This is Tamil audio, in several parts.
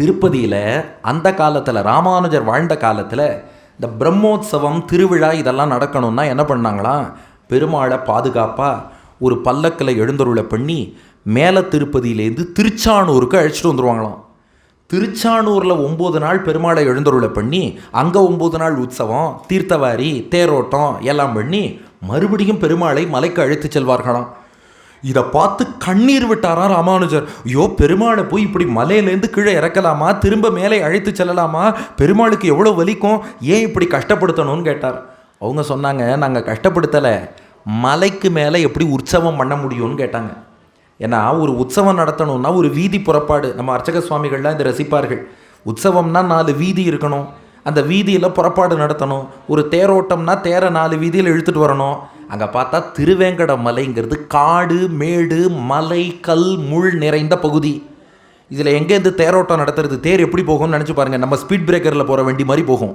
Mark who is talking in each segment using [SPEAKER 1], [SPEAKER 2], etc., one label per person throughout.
[SPEAKER 1] திருப்பதியில் அந்த காலத்தில் ராமானுஜர் வாழ்ந்த காலத்தில் இந்த பிரம்மோத்சவம் திருவிழா இதெல்லாம் நடக்கணும்னா என்ன பண்ணாங்களாம், பெருமாளை பாதுகாப்பாக ஒரு பல்லக்கில் எழுந்தருளை பண்ணி மேலே திருப்பதியிலேருந்து திருச்சானூருக்கு அழைச்சிட்டு வந்துடுவாங்களாம். திருச்சானூரில் 9 நாள் பெருமாளை எழுந்தருளை பண்ணி அங்கே 9 நாள் உற்சவம், தீர்த்தவாரி, தேரோட்டம் எல்லாம் பண்ணி மறுபடியும் பெருமாளை மலைக்கு அழைத்து செல்வார்களாம். இதை பார்த்து கண்ணீர் விட்டாராம் ராமானுஜர். ஐயோ, பெருமாளை போய் இப்படி மலையிலேருந்து கீழே இறக்கலாமா, திரும்ப மேலே அழைத்து செல்லலாமா, பெருமாளுக்கு எவ்வளோ வலிக்கும், ஏன் இப்படி கஷ்டப்படுத்தணும்னு கேட்டார். அவங்க சொன்னாங்க, நாங்கள் கஷ்டப்படுத்தலை, மலைக்கு மேலே எப்படி உற்சவம் பண்ண முடியும்னு கேட்டாங்க. ஏன்னா ஒரு உற்சவம் நடத்தணும்னா ஒரு வீதி புறப்பாடு, நம்ம அர்ச்சக சுவாமிகள்லாம் இதை ரசிப்பார்கள். உற்சவம்னா 4 வீதி இருக்கணும், அந்த வீதியில் புறப்பாடு நடத்தணும். ஒரு தேரோட்டம்னா தேரை 4 வீதியில் இழுத்துட்டு வரணும். அங்கே பார்த்தா திருவேங்கட மலைங்கிறது காடு மேடு மலை கல் முள் நிறைந்த பகுதி. இதில் எங்கேருந்து தேரோட்டம் நடத்துறது, தேர் எப்படி போகும்னு நினச்சி பாருங்கள். நம்ம ஸ்பீட் பிரேக்கரில் போகிற வண்டி மாதிரி போகும்.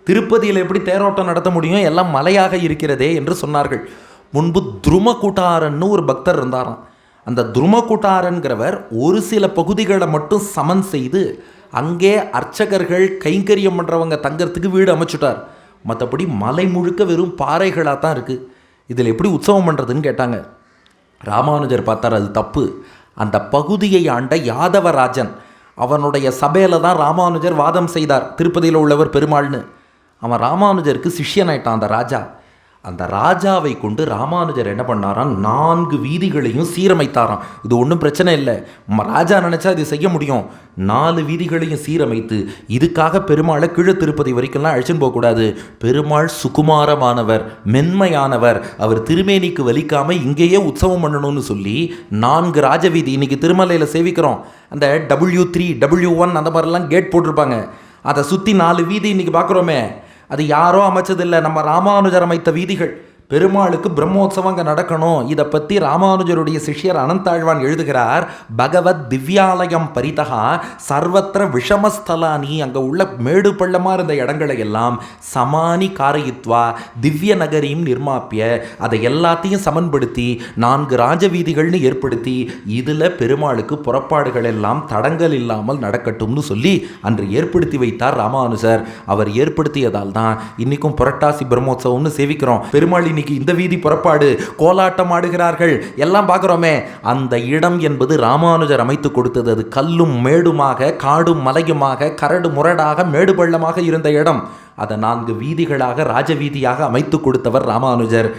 [SPEAKER 1] திருப்பதியில் எப்படி தேரோட்டம் நடத்த முடியும், எல்லாம் மலையாக இருக்கிறதே என்று சொன்னார்கள். முன்பு துருமகுட்டாரன்னு ஒரு பக்தர் இருந்தாராம். அந்த துருமகுட்டாரன்கிறவர் ஒரு சில பகுதிகளை மட்டும் சமன் செய்து அங்கே அர்ச்சகர்கள் கைங்கரியம் பண்ணுறவங்க தங்கிறதுக்கு வீடு அமைச்சுட்டார். மற்றபடி மலை முழுக்க வெறும் பாறைகளாக தான் இருக்குது. இதில் எப்படி உற்சவம் பண்ணுறதுன்னு கேட்டாங்க. ராமானுஜர் பார்த்தார், அது தப்பு. அந்த பகுதியை ஆண்ட யாதவராஜன், அவனுடைய சபையில் தான் ராமானுஜர் வாதம் செய்தார், திருப்பதியில் உள்ளவர் பெருமாள்னு. அவன் ராமானுஜருக்கு சிஷ்யனாயிட்டான் அந்த ராஜா. அந்த ராஜாவை கொண்டு ராமானுஜர் என்ன பண்ணாராம், 4 வீதிகளையும் சீரமைத்தாராம். இது ஒன்றும் பிரச்சனை இல்லை, ராஜா நினச்சா இது செய்ய முடியும். 4 வீதிகளையும் சீரமைத்து இதுக்காக பெருமாளை கீழே திருப்பதி வரைக்கும்லாம் அழைச்சின்னு போகக்கூடாது. பெருமாள் சுகுமாரமானவர், மென்மையானவர், அவர் திருமேனிக்கு வலிக்காமல் இங்கேயே உற்சவம் பண்ணணும்னு சொல்லி 4 ராஜவீதி, இன்றைக்கி திருமலையில் சேவிக்கிறோம், அந்த W3 W1 அந்த மாதிரிலாம் கேட் போட்டிருப்பாங்க. அதை சுற்றி 4 வீதி இன்றைக்கி பார்க்குறோமே, அது யாரோ அமைச்சதில்லை, நம்ம ராமானுஜர் அமைத்த வீதிகள். பெருமாளுக்கு பிரம்மோத்சவம் அங்கே நடக்கணும். இதை பற்றி ராமானுஜருடைய சிஷ்யர் அனந்தாழ்வான் எழுதுகிறார், பகவத் திவ்யாலயம் பரிதகா சர்வத்திர விஷமஸ்தலானி, அங்கே உள்ள மேடு பள்ளமாக இருந்த இடங்களை எல்லாம் சமானி காரயித்வா திவ்ய நகரியும் நிர்மாப்பிய, அதை எல்லாத்தையும் சமன்படுத்தி 4 ராஜவீதிகள்னு ஏற்படுத்தி இதில் பெருமாளுக்கு புறப்பாடுகள் எல்லாம் தடங்கள் இல்லாமல் நடக்கட்டும்னு சொல்லி அன்று ஏற்படுத்தி வைத்தார் ராமானுஜர். அவர் ஏற்படுத்தியதால் தான் இன்றைக்கும் புரட்டாசி பிரம்மோத்சவம்னு சேவிக்கிறோம். பெருமாள் இந்த வீதி புறப்பாடு, கோலாட்டம் ஆடுகிறார்கள், எல்லாம் பார்க்கிறோமே. அந்த இடம் என்பது ராமானுஜர் அமைத்து கொடுத்தது. அது கல்லும் மேடுமாக, காடும் மலையுமாக, கரடு முரடாக, மேடு பள்ளமாக இருந்த இடம். அதை 4 வீதிகளாக ராஜவீதியாக அமைத்து கொடுத்தவர் ராமானுஜர்.